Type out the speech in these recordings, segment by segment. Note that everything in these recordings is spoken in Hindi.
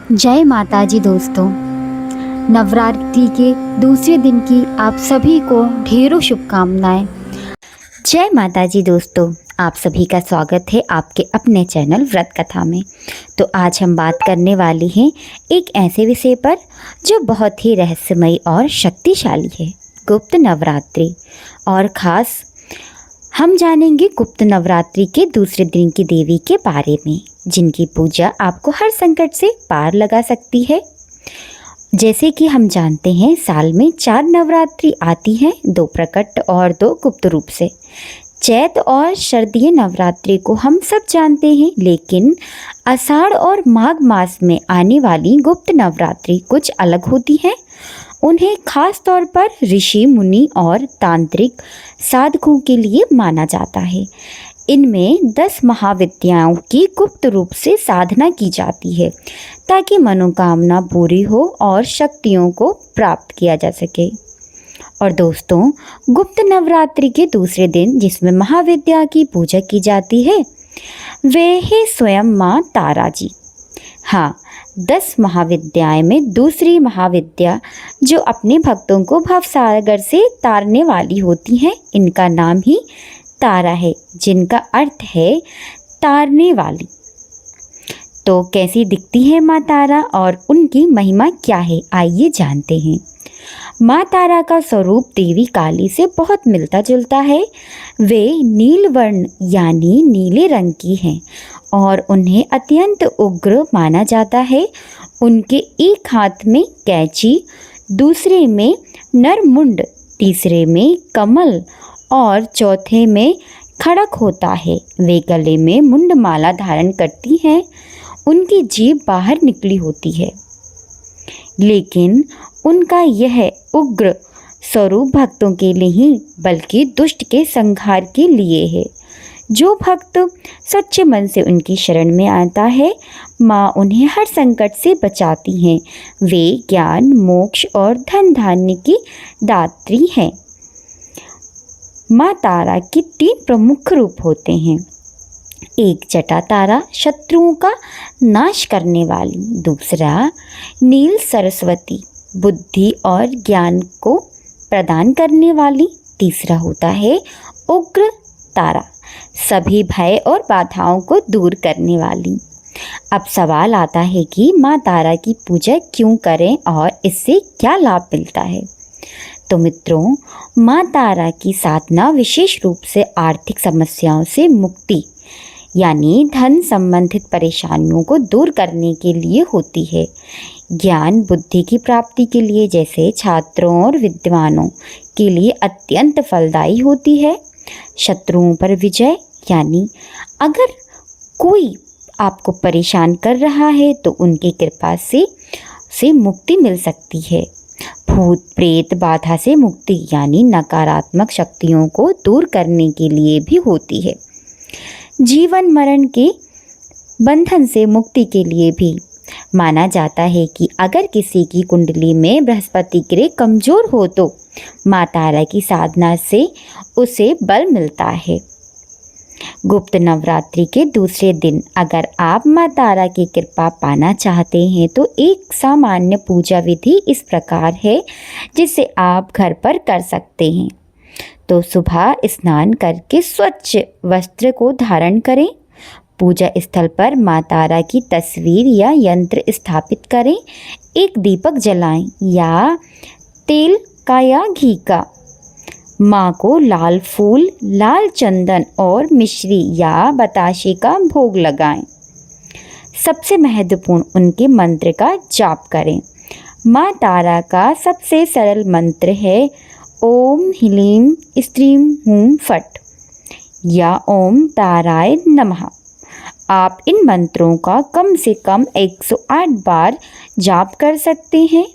जय माता जी दोस्तों। नवरात्रि के दूसरे दिन की आप सभी को ढेरों शुभकामनाएं। जय माता जी दोस्तों, आप सभी का स्वागत है आपके अपने चैनल व्रत कथा में। तो आज हम बात करने वाली हैं एक ऐसे विषय पर जो बहुत ही रहस्यमयी और शक्तिशाली है, गुप्त नवरात्रि। और ख़ास हम जानेंगे गुप्त नवरात्रि के दूसरे दिन की देवी के बारे में, जिनकी पूजा आपको हर संकट से पार लगा सकती है। जैसे कि हम जानते हैं, साल में 4 नवरात्रि आती हैं, 2 प्रकट और 2 गुप्त रूप से। चैत और शरदीय नवरात्रि को हम सब जानते हैं, लेकिन आषाढ़ और माघ मास में आने वाली गुप्त नवरात्रि कुछ अलग होती है। उन्हें खास तौर पर ऋषि मुनि और तांत्रिक साधकों के लिए माना जाता है। इनमें 10 महाविद्याओं की गुप्त रूप से साधना की जाती है ताकि मनोकामना पूरी हो और शक्तियों को प्राप्त किया जा सके। और दोस्तों, गुप्त नवरात्रि के दूसरे दिन जिसमें महाविद्या की पूजा की जाती है, वे है स्वयं माँ तारा जी। हाँ, 10 महाविद्याएं में दूसरी महाविद्या जो अपने भक्तों को भवसागर से तारने वाली होती हैं, इनका नाम ही तारा है, जिनका अर्थ है तारने वाली। तो कैसी दिखती है माँ तारा और उनकी महिमा क्या है, आइए जानते हैं। माँ तारा का स्वरूप देवी काली से बहुत मिलता जुलता है। वे नील वर्ण यानी नीले रंग की हैं और उन्हें अत्यंत उग्र माना जाता है। उनके एक हाथ में कैंची, दूसरे में नरमुंड, तीसरे में कमल और चौथे में खड़क होता है। वे गले में मुंडमाला धारण करती हैं। उनकी जीभ बाहर निकली होती है, लेकिन उनका यह उग्र स्वरूप भक्तों के लिए ही बल्कि दुष्ट के संहार के लिए है। जो भक्त सच्चे मन से उनकी शरण में आता है, माँ उन्हें हर संकट से बचाती हैं। वे ज्ञान, मोक्ष और धन धान्य की दात्री हैं। माँ तारा के 3 प्रमुख रूप होते हैं। एक जटा तारा, शत्रुओं का नाश करने वाली। दूसरा नील सरस्वती, बुद्धि और ज्ञान को प्रदान करने वाली। तीसरा होता है उग्र तारा, सभी भय और बाधाओं को दूर करने वाली। अब सवाल आता है कि माँ तारा की पूजा क्यों करें और इससे क्या लाभ मिलता है। तो मित्रों, माँ तारा की साधना विशेष रूप से आर्थिक समस्याओं से मुक्ति यानी धन संबंधित परेशानियों को दूर करने के लिए होती है। ज्ञान बुद्धि की प्राप्ति के लिए, जैसे छात्रों और विद्वानों के लिए अत्यंत फलदायी होती है। शत्रुओं पर विजय यानी अगर कोई आपको परेशान कर रहा है तो उनकी कृपा से मुक्ति मिल सकती है। भूत प्रेत बाधा से मुक्ति यानी नकारात्मक शक्तियों को दूर करने के लिए भी होती है। जीवन मरण के बंधन से मुक्ति के लिए भी माना जाता है कि अगर किसी की कुंडली में बृहस्पति ग्रह कमजोर हो तो माँ तारा की साधना से उसे बल मिलता है। गुप्त नवरात्रि के दूसरे दिन अगर आप माँ तारा की कृपा पाना चाहते हैं तो एक सामान्य पूजा विधि इस प्रकार है, जिसे आप घर पर कर सकते हैं। तो सुबह स्नान करके स्वच्छ वस्त्र को धारण करें। पूजा स्थल पर माँ तारा की तस्वीर या यंत्र स्थापित करें। एक दीपक जलाएं या तेल का या घी का। माँ को लाल फूल, लाल चंदन और मिश्री या बताशे का भोग लगाएं। सबसे महत्वपूर्ण उनके मंत्र का जाप करें। माँ तारा का सबसे सरल मंत्र है ओम ह्लीं स्त्रीं हूं फट या ओम ताराय नमः। आप इन मंत्रों का कम से कम 108 बार जाप कर सकते हैं।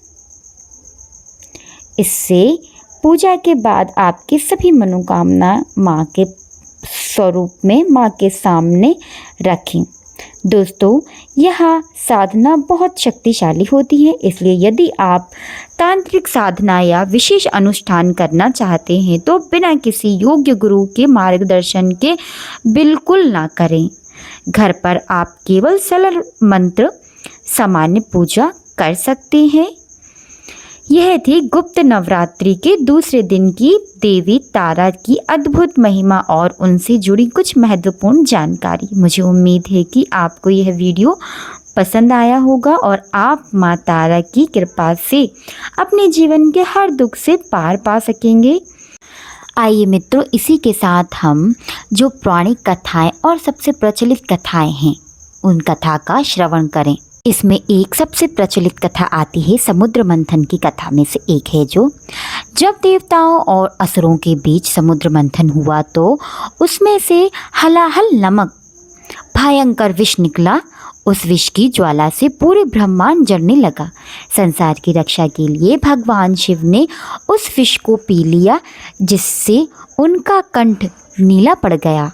इससे पूजा के बाद आपकी सभी मनोकामना माँ के स्वरूप में माँ के सामने रखें। दोस्तों, यह साधना बहुत शक्तिशाली होती है, इसलिए यदि आप तांत्रिक साधना या विशेष अनुष्ठान करना चाहते हैं तो बिना किसी योग्य गुरु के मार्गदर्शन के बिल्कुल ना करें। घर पर आप केवल सरल मंत्र सामान्य पूजा कर सकते हैं। यह थी गुप्त नवरात्रि के दूसरे दिन की देवी तारा की अद्भुत महिमा और उनसे जुड़ी कुछ महत्वपूर्ण जानकारी। मुझे उम्मीद है कि आपको यह वीडियो पसंद आया होगा और आप माँ तारा की कृपा से अपने जीवन के हर दुख से पार पा सकेंगे। आइए मित्रों, इसी के साथ हम जो पौराणिक कथाएं और सबसे प्रचलित कथाएं हैं उन कथा का श्रवण करें। इसमें एक सबसे प्रचलित कथा आती है समुद्र मंथन की कथा में से एक है, जो जब देवताओं और असुरों के बीच समुद्र मंथन हुआ तो उसमें से हलाहल नामक भयंकर विष निकला। उस विष की ज्वाला से पूरे ब्रह्मांड जलने लगा। संसार की रक्षा के लिए भगवान शिव ने उस विष को पी लिया, जिससे उनका कंठ नीला पड़ गया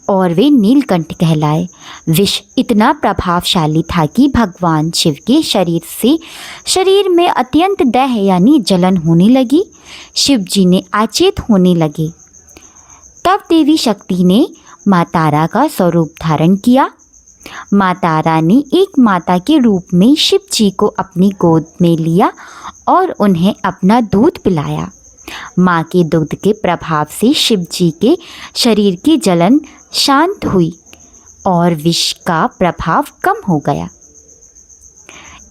और वे नीलकंठ कहलाए। विष इतना प्रभावशाली था कि भगवान शिव के शरीर में अत्यंत दह यानी जलन होने लगी। शिव जी ने अचेत होने लगे। तब देवी शक्ति ने माँ तारा का स्वरूप धारण किया। माँ तारा ने एक माता के रूप में शिव जी को अपनी गोद में लिया और उन्हें अपना दूध पिलाया। माँ के दूध के प्रभाव से शिव जी के शरीर की जलन शांत हुई और विष का प्रभाव कम हो गया।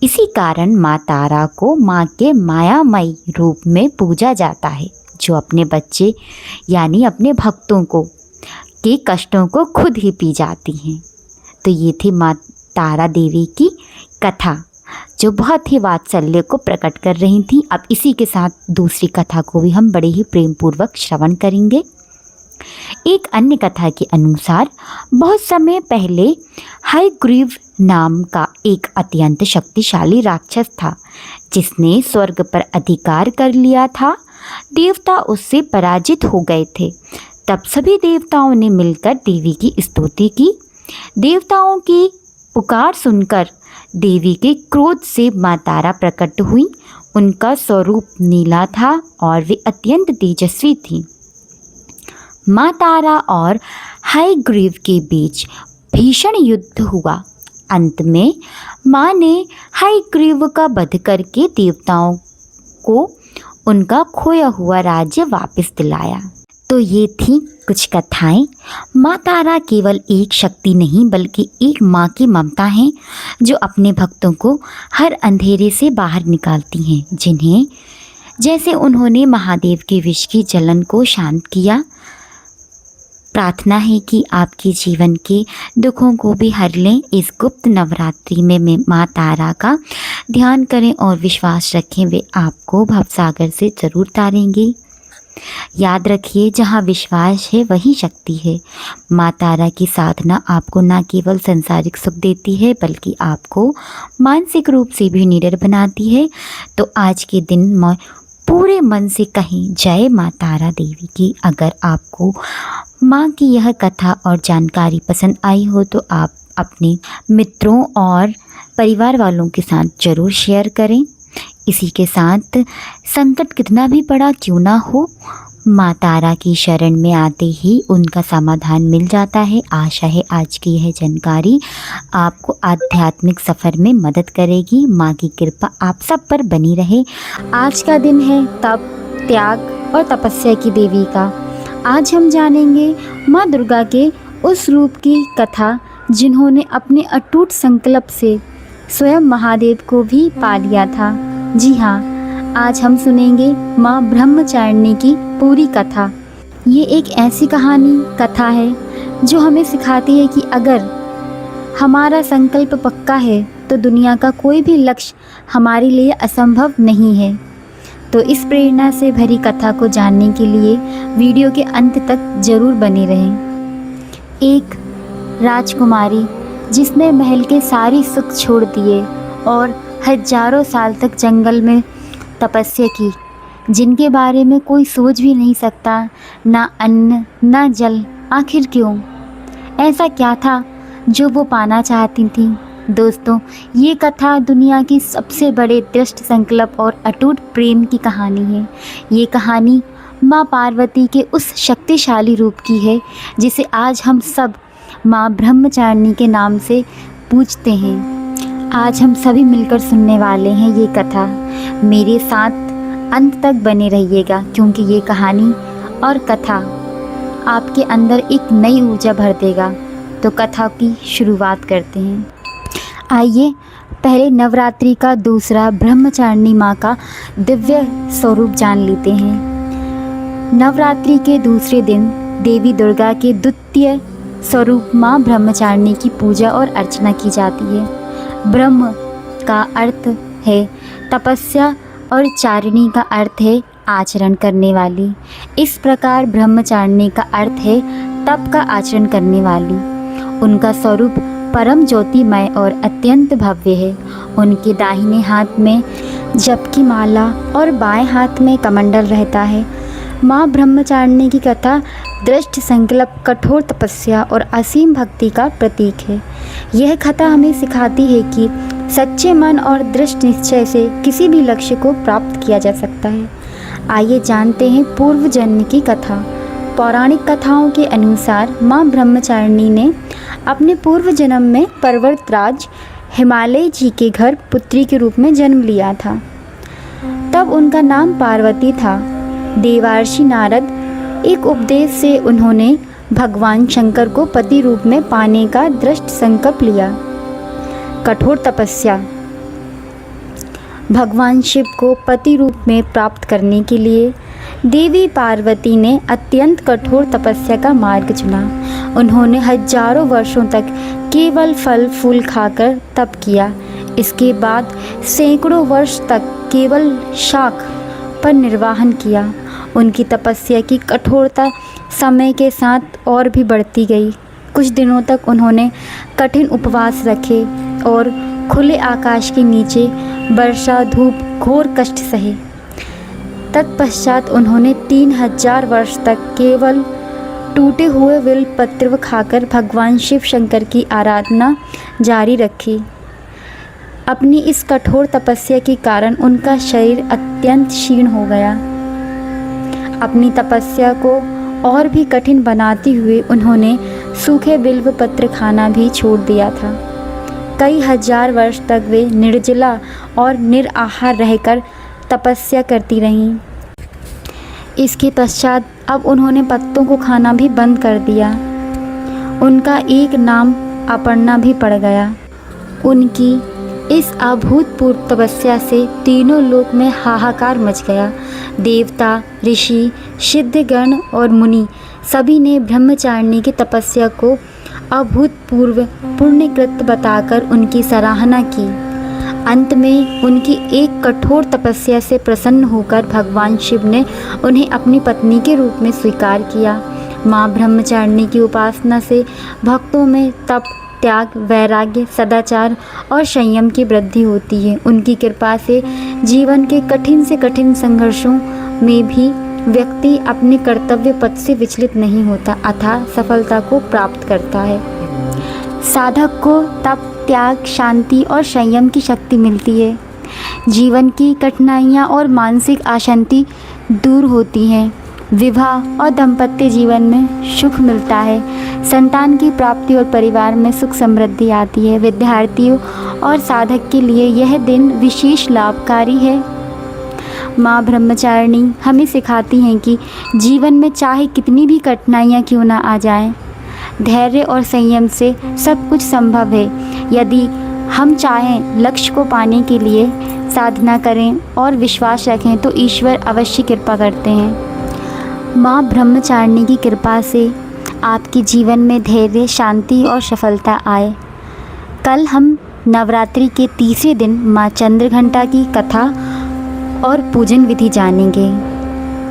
इसी कारण माँ तारा को माँ के मायामयी रूप में पूजा जाता है, जो अपने बच्चे यानी अपने भक्तों को के कष्टों को खुद ही पी जाती हैं। तो ये थी माँ तारा देवी की कथा, जो बहुत ही वात्सल्य को प्रकट कर रही थी। अब इसी के साथ दूसरी कथा को भी हम बड़े ही प्रेम पूर्वक श्रवण करेंगे। एक अन्य कथा के अनुसार बहुत समय पहले हयग्रीव नाम का एक अत्यंत शक्तिशाली राक्षस था, जिसने स्वर्ग पर अधिकार कर लिया था। देवता उससे पराजित हो गए थे। तब सभी देवताओं ने मिलकर देवी की स्तुति की। देवताओं की पुकार सुनकर देवी के क्रोध से माँ तारा प्रकट हुई। उनका स्वरूप नीला था और वे अत्यंत तेजस्वी थी। माँ तारा और हयग्रीव के बीच भीषण युद्ध हुआ। अंत में माँ ने हयग्रीव का वध करके देवताओं को उनका खोया हुआ राज्य वापस दिलाया। तो ये थी कुछ कथाएं। माँ तारा केवल एक शक्ति नहीं बल्कि एक माँ की ममता है, जो अपने भक्तों को हर अंधेरे से बाहर निकालती हैं। जिन्हें जैसे उन्होंने महादेव के विष की जलन को शांत किया। प्रार्थना है कि आपके जीवन के दुखों को भी हर लें। इस गुप्त नवरात्रि में माँ तारा का ध्यान करें और विश्वास रखें, वे आपको भवसागर से जरूर तारेंगे। याद रखिए, जहाँ विश्वास है वही शक्ति है। माँ तारा की साधना आपको न केवल सांसारिक सुख देती है बल्कि आपको मानसिक रूप से भी निडर बनाती है। तो आज के दिन पूरे मन से कहें जय माँ तारा देवी की। अगर आपको माँ की यह कथा और जानकारी पसंद आई हो तो आप अपने मित्रों और परिवार वालों के साथ ज़रूर शेयर करें। इसी के साथ संकट कितना भी बड़ा क्यों ना हो, माँ तारा की शरण में आते ही उनका समाधान मिल जाता है। आशा है आज की यह जानकारी आपको आध्यात्मिक सफ़र में मदद करेगी। माँ की कृपा आप सब पर बनी रहे। आज का दिन है तप, त्याग और तपस्या की देवी का। आज हम जानेंगे माँ दुर्गा के उस रूप की कथा जिन्होंने अपने अटूट संकल्प से स्वयं महादेव को भी पा लिया था। जी हाँ, आज हम सुनेंगे माँ ब्रह्मचारिणी की पूरी कथा। ये एक ऐसी कथा है जो हमें सिखाती है कि अगर हमारा संकल्प पक्का है तो दुनिया का कोई भी लक्ष्य हमारे लिए असंभव नहीं है। तो इस प्रेरणा से भरी कथा को जानने के लिए वीडियो के अंत तक जरूर बने रहें। एक राजकुमारी जिसने महल के सारे सुख छोड़ दिए और हजारों साल तक जंगल में तपस्या की, जिनके बारे में कोई सोच भी नहीं सकता, ना अन्न ना जल, आखिर क्यों? ऐसा क्या था जो वो पाना चाहती थी? दोस्तों, ये कथा दुनिया की सबसे बड़े दृढ़ संकल्प और अटूट प्रेम की कहानी है। ये कहानी माँ पार्वती के उस शक्तिशाली रूप की है जिसे आज हम सब माँ ब्रह्मचारिणी के नाम से पूजते हैं। आज हम सभी मिलकर सुनने वाले हैं ये कथा। मेरे साथ अंत तक बने रहिएगा, क्योंकि ये कहानी और कथा आपके अंदर एक नई ऊर्जा भर देगा। तो कथा की शुरुआत करते हैं। आइए पहले नवरात्रि का दूसरा ब्रह्मचारिणी माँ का दिव्य स्वरूप जान लेते हैं। नवरात्रि के दूसरे दिन देवी दुर्गा के द्वितीय स्वरूप माँ ब्रह्मचारिणी की पूजा और अर्चना की जाती है। ब्रह्म का अर्थ है तपस्या और चारिणी का अर्थ है आचरण करने वाली। इस प्रकार ब्रह्मचारिणी का अर्थ है तप का आचरण करने वाली। उनका स्वरूप परम ज्योतिमय और अत्यंत भव्य है। उनके दाहिने हाथ में जप की माला और बाएं हाथ में कमंडल रहता है। माँ ब्रह्मचारिणी की कथा दृढ़ संकल्प, कठोर तपस्या और असीम भक्ति का प्रतीक है। यह कथा हमें सिखाती है कि सच्चे मन और दृढ़ निश्चय से किसी भी लक्ष्य को प्राप्त किया जा सकता है। आइए जानते हैं पूर्व जन्म की कथा। पौराणिक कथाओं के अनुसार माँ ब्रह्मचारिणी ने अपने पूर्व जन्म में पर्वतराज हिमालय जी के घर पुत्री के रूप में जन्म लिया था। तब उनका नाम पार्वती था। देवर्षि नारद एक उपदेश से उन्होंने भगवान शंकर को पति रूप में पाने का दृढ़ संकल्प लिया। कठोर तपस्या। भगवान शिव को पति रूप में प्राप्त करने के लिए देवी पार्वती ने अत्यंत कठोर तपस्या का मार्ग चुना। उन्होंने हजारों वर्षों तक केवल फल फूल खाकर तप किया। इसके बाद सैकड़ों वर्ष तक केवल शाक पर निर्वाहन किया। उनकी तपस्या की कठोरता समय के साथ और भी बढ़ती गई। कुछ दिनों तक उन्होंने कठिन उपवास रखे और खुले आकाश के नीचे वर्षा धूप घोर कष्ट सहे। तत्पश्चात उन्होंने 3000 वर्ष तक केवल टूटे हुए बिल पत्र खाकर भगवान शिव शंकर की आराधना जारी रखी। अपनी इस कठोर तपस्या के कारण उनका शरीर अत्यंत क्षीण हो गया। अपनी तपस्या को और भी कठिन बनाते हुए उन्होंने सूखे बिल्व पत्र खाना भी छोड़ दिया था। कई हजार वर्ष तक वे निर्जला और निराहार रहकर तपस्या करती रहीं। इसके पश्चात अब उन्होंने पत्तों को खाना भी बंद कर दिया। उनका एक नाम अपर्णा भी पड़ गया। उनकी इस अभूतपूर्व तपस्या से तीनों लोक में हाहाकार मच गया। देवता, ऋषि, सिद्धगण और मुनि सभी ने ब्रह्मचारिणी की तपस्या को अभूतपूर्व पुण्यकृत बताकर उनकी सराहना की। अंत में उनकी एक कठोर तपस्या से प्रसन्न होकर भगवान शिव ने उन्हें अपनी पत्नी के रूप में स्वीकार किया। माँ ब्रह्मचारिणी की उपासना से भक्तों में तप, त्याग, वैराग्य, सदाचार और संयम की वृद्धि होती है। उनकी कृपा से जीवन के कठिन से कठिन संघर्षों में भी व्यक्ति अपने कर्तव्य पथ से विचलित नहीं होता, अतः सफलता को प्राप्त करता है। साधक को तप, त्याग, शांति और संयम की शक्ति मिलती है। जीवन की कठिनाइयाँ और मानसिक अशांति दूर होती हैं। विवाह और दाम्पत्य जीवन में सुख मिलता है। संतान की प्राप्ति और परिवार में सुख समृद्धि आती है। विद्यार्थियों और साधक के लिए यह दिन विशेष लाभकारी है। माँ ब्रह्मचारिणी हमें सिखाती हैं कि जीवन में चाहे कितनी भी कठिनाइयाँ क्यों ना आ जाएं, धैर्य और संयम से सब कुछ संभव है। यदि हम चाहें लक्ष्य को पाने के लिए साधना करें और विश्वास रखें तो ईश्वर अवश्य कृपा करते हैं। माँ ब्रह्मचारिणी की कृपा से आपके जीवन में धैर्य, शांति और सफलता आए। कल हम नवरात्रि के तीसरे दिन माँ चंद्रघंटा की कथा और पूजन विधि जानेंगे।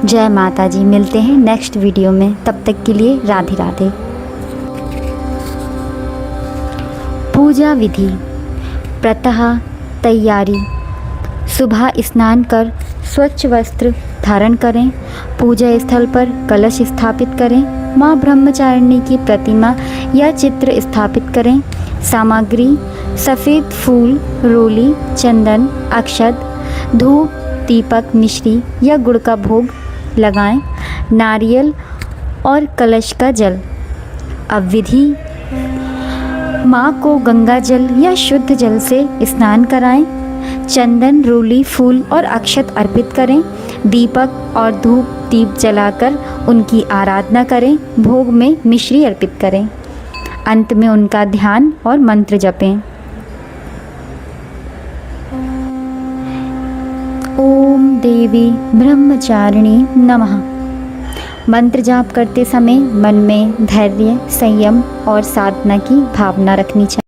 जय माता जी। मिलते हैं नेक्स्ट वीडियो में। तब तक के लिए राधे राधे। पूजा विधि। प्रातः तैयारी। सुबह स्नान कर स्वच्छ वस्त्र धारण करें। पूजा स्थल पर कलश स्थापित करें। माँ ब्रह्मचारिणी की प्रतिमा या चित्र स्थापित करें। सामग्री: सफ़ेद फूल, रोली, चंदन, अक्षत, धूप, दीपक, मिश्री या गुड़ का भोग लगाएं। नारियल और कलश का जल। अब विधि: माँ को गंगा जल या शुद्ध जल से स्नान कराएं। चंदन, रोली, फूल और अक्षत अर्पित करें। दीपक और धूप दीप जलाकर उनकी आराधना करें। भोग में मिश्री अर्पित करें। अंत में उनका ध्यान और मंत्र जपें। ओम देवी ब्रह्मचारिणी नमः। मंत्र जाप करते समय मन में धैर्य, संयम और साधना की भावना रखनी चाहिए।